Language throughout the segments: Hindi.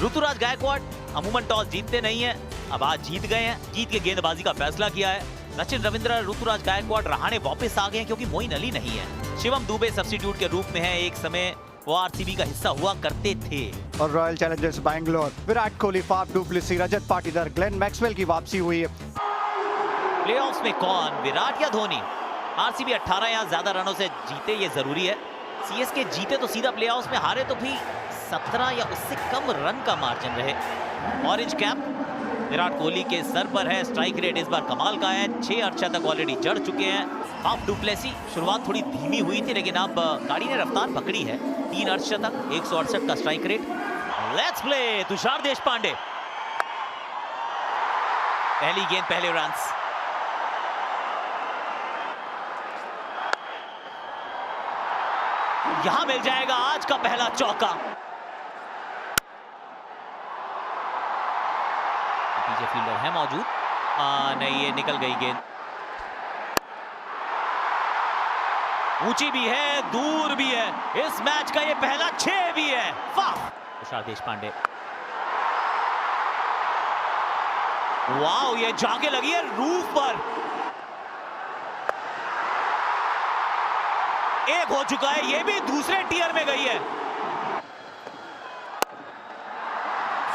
ऋतुराज गायकवाड़ अमूमन टॉस जीतते नहीं है, अब आज जीत गए हैं। जीत के गेंदबाजी का फैसला किया है। सचिन रविंद्र, ऋतुराज गायकवाड़ रहाणे वापस आ गए हैं क्योंकि मोइन अली नहीं है। शिवम दुबे सब्स्टिट्यूट के रूप में है, एक समय वो आरसीबी का हिस्सा हुआ करते थे। और Royal Challengers Bangalore, Virat Kohli, Faf du Plessis, Rajat Patidar, Glenn Maxwell की वापसी हुई है। प्लेऑफ्स में कौन, विराट या धोनी? आरसीबी 18 या ज्यादा रनों से जीते, ये जरूरी है। सीएसके जीते तो सीधा प्लेऑफ्स में, हारे तो भी 17 या उससे कम रन का मार्जिन रहे। ऑरेंज कैप विराट कोहली के सर पर है। स्ट्राइक रेट इस बार कमाल का है, 6 अर्धशतक ऑलरेडी जड़ चुके हैं। फाफ डु प्लेसी शुरुआत थोड़ी धीमी हुई थी, लेकिन अब गाड़ी ने रफ्तार पकड़ी है। 3 अर्धशतक, 168 का strike rate. Let's play Tushar Deshpande, पहली गेंद पहले रन्स। यहां मिल जाएगा आज का पहला चौका। पीछे फील्डर है मौजूद, नहीं, ये निकल गई गेंद। ऊंची भी है, दूर भी है, इस मैच का ये पहला 6 भी है। वाह, तुषार देशपांडे, वाह, ये जाके लगी है रूफ पर। एक हो चुका है, ये भी दूसरे टियर में गई है।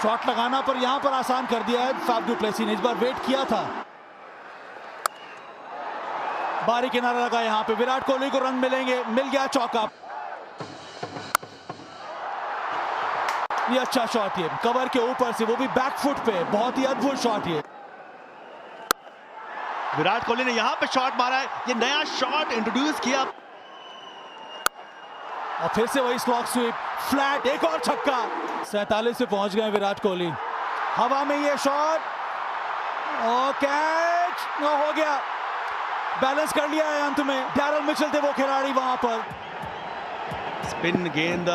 शॉट लगाना पर यहां पर आसान कर दिया है फाफ डु प्लेसी ने, इस बार वेट किया था। बारी किनारा लगा, यहां पे विराट कोहली को रन मिलेंगे, मिल गया चौका। ये अच्छा शॉट, ये कवर के ऊपर से, वो भी बैकफुट पे, बहुत ही अद्भुत शॉट। ये विराट कोहली ने यहां पे शॉट मारा है, ये नया शॉट इंट्रोड्यूस किया। और फिर से वही स्लॉग स्वीप, फ्लैट, एक और छक्का। 47 पे पहुंच गए विराट कोहली। हवा में ये शॉट और कैच हो गया, बैलेंस कर लिया है अंत में। डैरल मिचेल थे वो खिलाड़ी वहां पर। स्पिन गेंद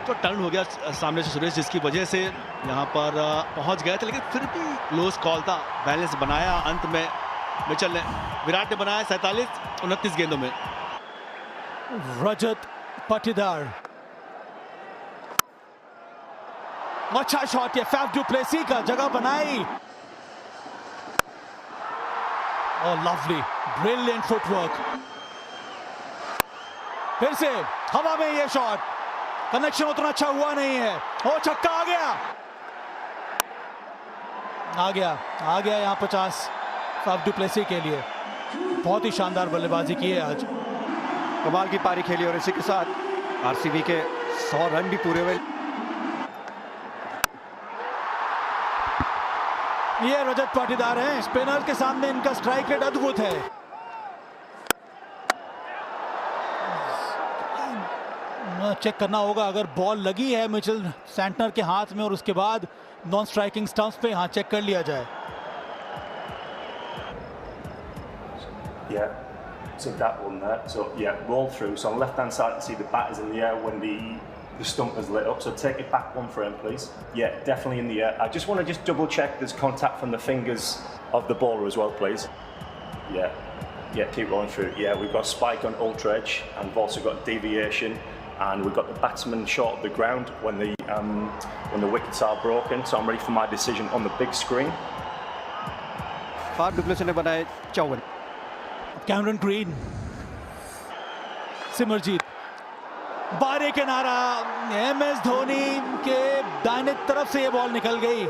तो टर्न हो गया सामने से सुरेश, जिसकी वजह से यहां पर पहुंच गए थे, लेकिन फिर भी क्लोज कॉल था। बैलेंस बनाया अंत में मिचेल ने, विराट ने बनाया 47-29 गेंदों में। रजत पाटीदार, अच्छा शॉट, ये फाफ डु प्लेसी का जगह बनाई। और लवली, ब्रिलियंट फुटवर्क। फिर से हवा में ये शॉट, कनेक्शन उतना अच्छा हुआ नहीं है। ओ छक्का आ गया, आ गया यहां 50 फाफ डु प्लेसी के लिए। बहुत ही शानदार बल्लेबाजी की है आज, कमाल की पारी खेली और इसी के साथ आरसीबी के 100 रन भी पूरे हुए। ये रजत पाटीदार हैं, स्पिनर के सामने इनका स्ट्राइक रेट अद्भुत है। चेक करना होगा, अगर बॉल लगी है मिचेल सैंटनर के हाथ में और उसके बाद नॉन स्ट्राइकिंग स्टंप्स पे, हाँ चेक कर लिया जाए। Yeah, so that one there. So yeah, roll through. So on the left hand side, you see the bat is in the air when the stump is lit up. So take it back one frame, please. Yeah, definitely in the air. I just want to double check there's contact from the fingers of the bowler as well, please. Yeah, keep rolling through. Yeah, we've got spike on ultra edge, and we've also got deviation, and we've got the batsman short of the ground when the wickets are broken. So I'm ready for my decision on the big screen. Faf du Plessis ने बनाए 54। कैमरन ग्रीन, सिमरजीत, बारी किनारा, MS धोनी के दाहिने तरफ से ये बॉल निकल गई।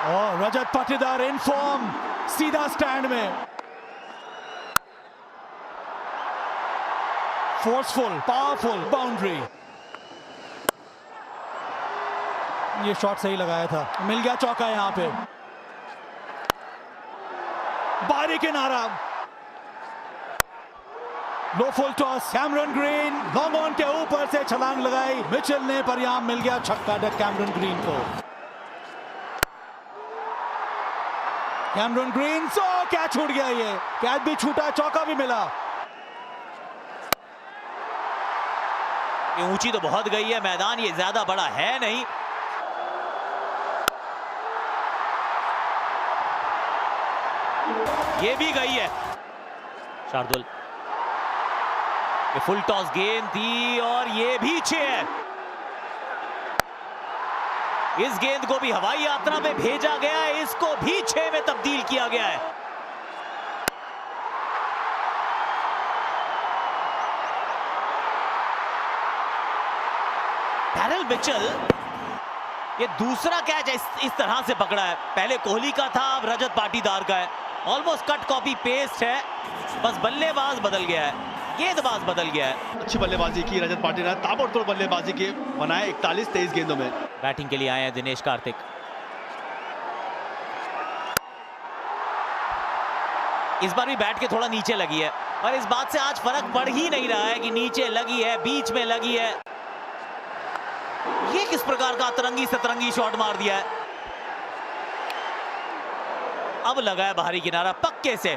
और रजत पाटीदार इन फॉर्म, सीधा स्टैंड में। Forceful, powerful boundary. ये शॉट सही लगाया था, मिल गया चौका यहां पे। बारी किनारा, low full toss, Cameron Green long on के ऊपर से छलांग लगाई मिचेल ने, पर यहां मिल गया छक्का कैमरन ग्रीन को। कैमरन ग्रीन, सो कैच छूट गया, ये कैच भी छूटा, चौका भी मिला। ये ऊंची तो बहुत गई है, मैदान ये ज्यादा बड़ा है नहीं। ये भी गई है। शार्दुल, ये फुल टॉस गेंद थी और ये भी 6 है। इस गेंद को भी हवाई यात्रा में भेजा गया है, इसको भी 6 में तब्दील किया गया है। डैरिल मिचेल, ये दूसरा कैच इस तरह से पकड़ा है। पहले कोहली का था, अब रजत पाटीदार का है। ऑलमोस्ट कट कॉपी पेस्ट है, बस बल्लेबाज बदल गया है, गेंदबाज बदल गया है। अच्छी बल्लेबाजी की रजत पाटीदार, ताबड़तोड़ बल्लेबाजी की, बनाए 41-23 गेंदों में। बैटिंग के लिए आए हैं दिनेश कार्तिक। इस बार भी बैट के थोड़ा नीचे लगी है, पर इस बात से आज फर्क पड़ ही नहीं रहा है कि नीचे लगी है, बीच में लगी है। ये किस प्रकार का अतरंगी सतरंगी शॉट मार दिया है। अब लगा है बाहरी किनारा पक्के से,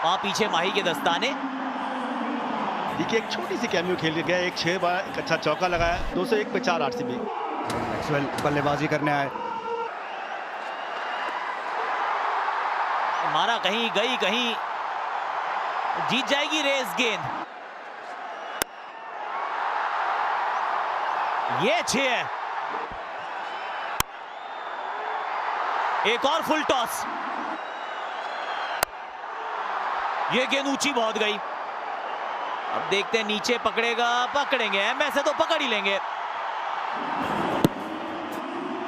वहां पीछे माही के दस्ताने। देखिए एक छोटी सी कैमियो खेल गया, एक 6 बार एक अच्छा चौका लगाया, 201 पे 4 आरसीबी। मैक्सवेल बल्लेबाजी करने आए, मारा कहीं गई कहीं, जीत जाएगी रेस गेंद। ये 6 है, एक और फुल टॉस। ये गेंद ऊंची बहुत गई। अब देखते हैं नीचे पकड़ेगा, पकड़ेंगे, ऐसे तो पकड़ ही लेंगे।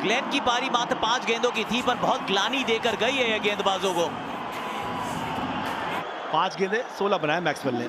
ग्लेन की पारी मात्र 5 गेंदों की थी, पर बहुत ग्लानी देकर गई है ये गेंदबाजों को। 5 गेंदें 16 बनाए मैक्सवेल ने।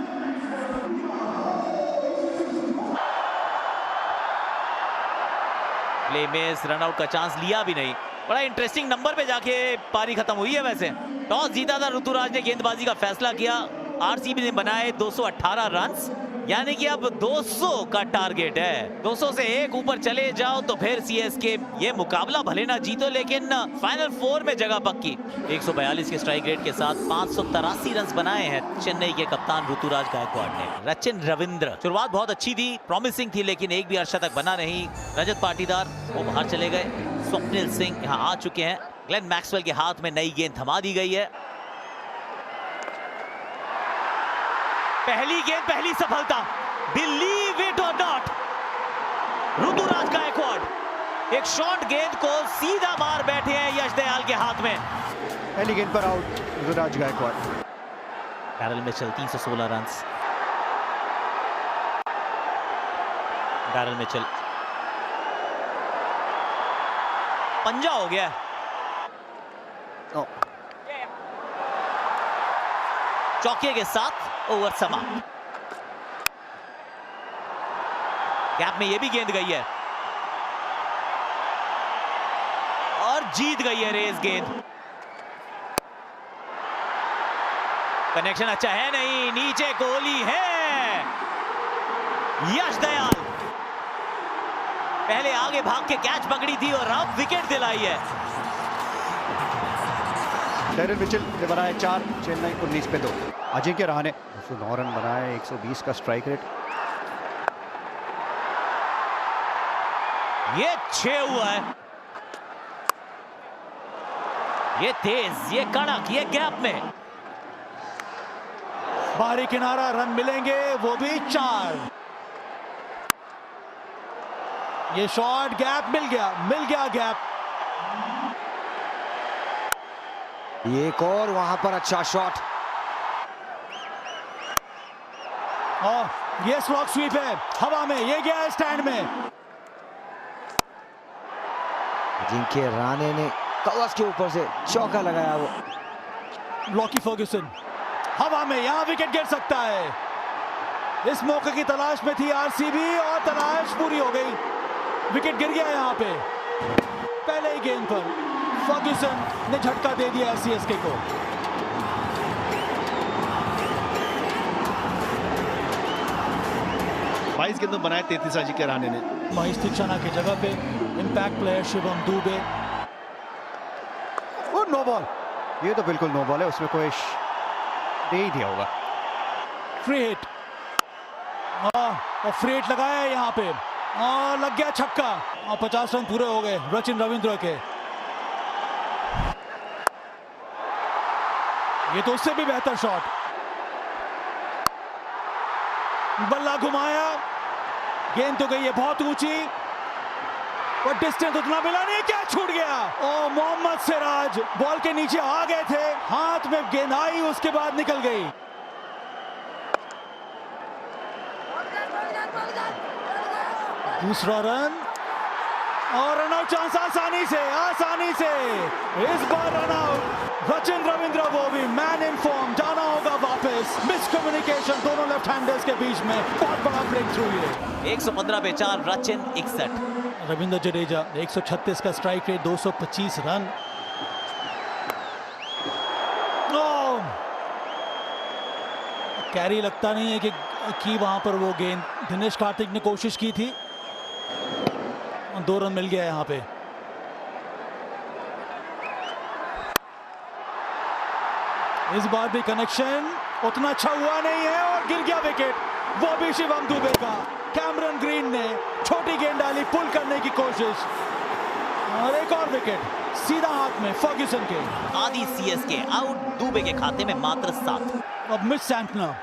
प्ले में रनआउट का चांस लिया भी नहीं। बड़ा इंटरेस्टिंग नंबर पे जाके पारी खत्म हुई है। वैसे टॉस जीता था ऋतुराज ने, गेंदबाजी का फैसला किया। आरसीबी ने बनाए 218 रन्स, यानी कि अब 200 का टारगेट है। 200 से एक ऊपर चले जाओ तो फिर सीएसके ये मुकाबला भले ना जीतो, लेकिन फाइनल 4 में जगह पक्की। 142 के स्ट्राइक रेट के साथ 583 रन बनाए हैं चेन्नई के कप्तान ऋतुराज गायकवाड़ ने। रचिन रविंद्र, शुरुआत बहुत अच्छी थी, प्रॉमिसिंग थी, लेकिन एक भी अर्धशतक बना नहीं। रजत पाटीदार वो बाहर चले गए। स्वप्निल सिंह यहाँ आ चुके हैं। ग्लेन मैक्सवेल के हाथ में नई गेंद थमा दी गई है। पहली गेंद पहली सफलता, बिलीव इट और नॉट। ऋतुराज गायकवाड़ एक शॉर्ट गेंद को सीधा मार बैठे हैं यश दयाल के हाथ में। पहली गेंद पर out Ruturaj Gaikwad. Daryl Mitchell 316 run. Daryl Mitchell पंजा हो गया। चौके के साथ ओवर समाप्त। गैप में ये भी गेंद गई है और जीत गई है रेस गेंद। कनेक्शन अच्छा है नहीं, नीचे कोहली है। यश दयाल पहले आगे भाग के कैच पकड़ी थी और अब विकेट दिलाई है। डैरिल मिचेल ने बनाए 4, चेन्नई 19 पे 2। अजिंक्य रहाणे 209 रन बनाए, 120 का स्ट्राइक रेट। ये 6 हुआ है, ये तेज, ये कड़क, ये गैप में। बाहरी किनारा, रन मिलेंगे, वो भी 4। ये शॉट, गैप मिल गया गैप। एक और वहां पर अच्छा शॉट। ये स्लॉग स्वीप है, हवा में, ये गया स्टैंड में। अजिंक्य रहाणे ने कवच के ऊपर से चौका लगाया। वो लॉकी फर्ग्यूसन हवा में, यहां विकेट गिर सकता है। इस मौके की तलाश में थी आरसीबी और तलाश पूरी हो गई। विकेट गिर गया यहां पे। पहले ही गेंद पर फर्ग्यूसन ने झटका दे दिया सीएसके को। बाईस गेंदों बनाए 33 अजिंक्य रहाणे ने। महेश दीक्षाना की जगह पे इंपैक्ट प्लेयर शिवम दुबे। वो नो बॉल, ये तो बिल्कुल नो बॉल है, उसमें कोई दे ही दिया होगा। फ्री हिट, और फ्री हिट लगाया है यहाँ पे, और लग गया छक्का, और 50 रन पूरे हो गए रचिन रविंद्र के। ये तो उससे भी बेहतर शॉट। बल्ला घुमाया, गेंद तो गई है बहुत ऊंची। पर डिस्टेंस उतना मिला नहीं, क्या छूट गया। ओ मोहम्मद सिराज बॉल के नीचे आ गए थे, हाथ में गेंद आई, उसके बाद निकल गई। दूसरा रन और रन आउट चांस आसानी से इस बार रन आउट। सचिन रविंद्र वो भी मैन इन फॉर्म, जाना होगा वापस। मिसकम्युनिकेशन दोनों लेफ्ट हैंडर्स के बीच में, बहुत बड़ा ब्रेक थ्रू ये। 115 पे 4, रचिन 61। रविंद्र जडेजा 136 का स्ट्राइक रेट, 225 रन। कैरी लगता नहीं है कि वहां पर वो गेंद दिनेश कार्तिक ने कोशिश की थी। 2 रन मिल गया यहां पे। इस बार भी कनेक्शन उतना अच्छा हुआ नहीं है और गिर गया विकेट, वो भी शिवम दुबे का। कैमरन ग्रीन ने छोटी गेंद डाली, पुल करने की कोशिश और एक और विकेट सीधा हाथ में फर्ग्यूसन के। आदि सीएसके आउट, दुबे के खाते में मात्र 7। अब मिस सैंटनर,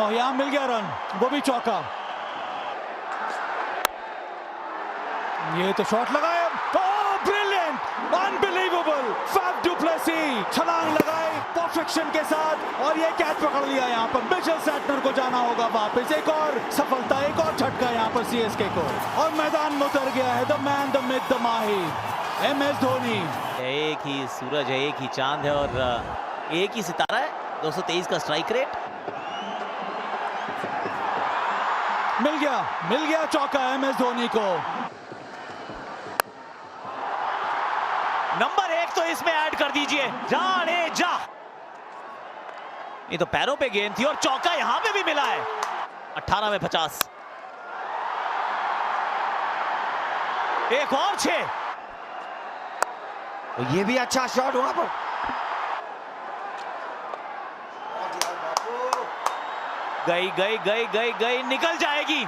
यहां मिल गया रन, वो भी चौका। ये तो शॉट लगाया, brilliant, unbelievable. Faf du Plessis छलांग लगाई परफेक्शन के साथ और ये कैच पकड़ लिया। यहाँ पर मिचेल सैंटनर को जाना होगा वापस। एक और सफलता, एक और झटका यहाँ पर सीएसके को, और मैदान में उतर गया है the man, the myth, the माहिर MS धोनी। एक ही सूरज है, एक ही चांद है और एक ही सितारा है। 223 का स्ट्राइक रेट। मिल गया चौका MS धोनी को। नंबर 1 तो इसमें ऐड कर दीजिए, जाडेजा। ये तो पैरों पे गेंद थी और चौका यहां पे भी मिला है। 18 में 50। एक और 6। ये भी अच्छा शॉट वहां पर। गई, निकल जाएगी।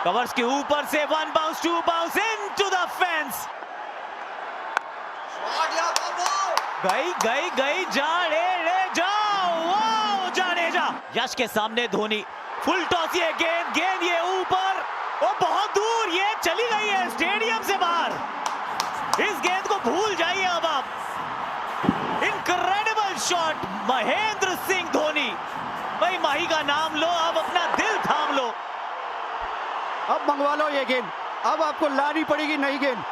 कवर्स के ऊपर से 1 bounce, 2 bounce into the fence. गई जाडेजा, वाओ जाडेजा। यश के सामने धोनी, फुल टॉस, ये गेंद ये ऊपर, वो बहुत दूर, ये चली गई है स्टेडियम से बाहर। इस गेंद को भूल जाइए अब आप। Incredible shot Mahendra Singh Dhoni. भाई माही का नाम लो, अब अपना दिल थाम लो। अब मंगवा लो ये गेंद, अब आपको लानी पड़ेगी नई गेंद।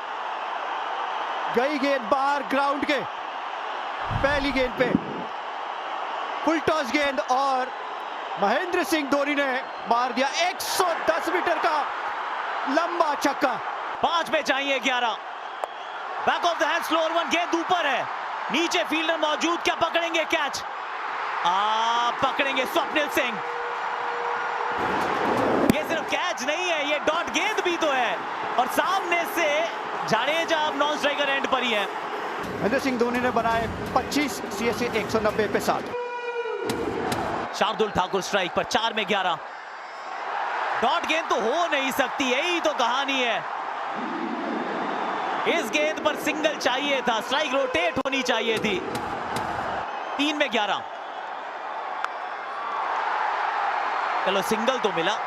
गई गेंद बाहर ग्राउंड के, पहली गेंद पे फुल टॉस गेंद और महेंद्र सिंह धोनी ने मार दिया 110 मीटर का लंबा छक्का। 5 में चाहिए 11। Back of the hand slower one, गेंद ऊपर है, नीचे फील्डर मौजूद, क्या पकड़ेंगे कैच? पकड़ेंगे स्वप्निल सिंह। ये सिर्फ कैच नहीं है, ये डॉट गेंद भी तो है और सामने से जाडेजा अब नॉन स्ट्राइकर एंड पर ही है। महेंद्र सिंह धोनी ने बनाए 25, सीएसके 190 पे 7। शार्दुल ठाकुर स्ट्राइक पर, 4 में 11। डॉट गेंद तो हो नहीं सकती, यही तो कहानी है। इस गेंद पर सिंगल चाहिए था, स्ट्राइक रोटेट होनी चाहिए थी। 3 में 11। चलो सिंगल तो मिला।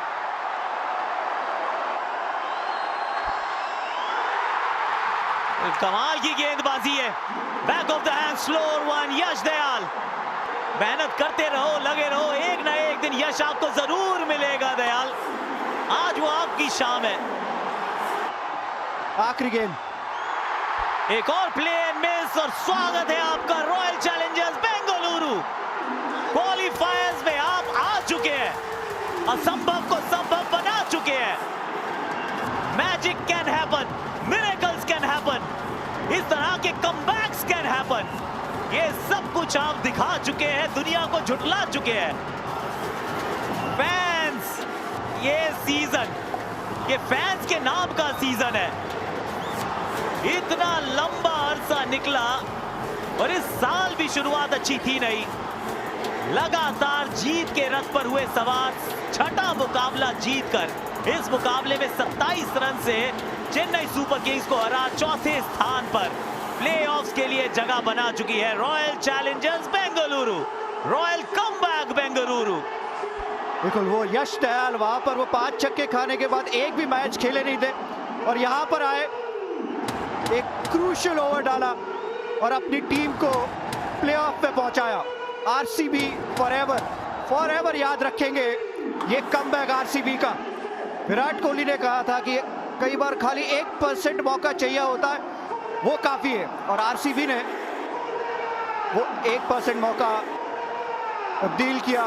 कमाल की गेंदबाजी है। Back of the hand slower one, Yash Dayal. मेहनत करते रहो, लगे रहो, एक ना एक दिन यश आपको जरूर मिलेगा दयाल। आज वो आपकी शाम है। आखिरी गेंद, एक और प्ले एंड मिस और स्वागत है आपका रॉयल चैलेंजर्स बेंगलुरु। क्वालिफायर्स में आप आ चुके हैं, असंभव को संभव बना चुके हैं। Magic can happen, miracles can happen, इस तरह के कमबैक्स कैन हैपन। ये सब कुछ आप दिखा चुके हैं, दुनिया को झुठला चुके हैं। फैंस, ये सीजन, ये फैंस के नाम का सीजन है। इतना लंबा अरसा निकला और इस साल भी शुरुआत अच्छी थी नहीं। लगातार जीत के रथ पर हुए सवार, छठा मुकाबला जीतकर इस मुकाबले में 27 रन से चेन्नई सुपर किंग्स को हरा चौथे स्थान पर प्लेऑफ्स के लिए जगह बना चुकी है royal Challengers Bengaluru. Royal comeback Bengaluru. बिल्कुल वो यश दयाल वहां पर वो 5 छक्के खाने के बाद एक भी मैच खेले नहीं थे और यहां पर आए, एक क्रूशियल ओवर डाला और अपनी टीम को प्लेऑफ पे पहुंचाया। आरसीबी फॉरएवर याद रखेंगे ये कमबैक आरसीबी का। विराट कोहली ने कहा था कि कई बार खाली 1% मौका चाहिए होता है, वो काफी है, और आरसीबी ने वो 1% मौका तब्दील किया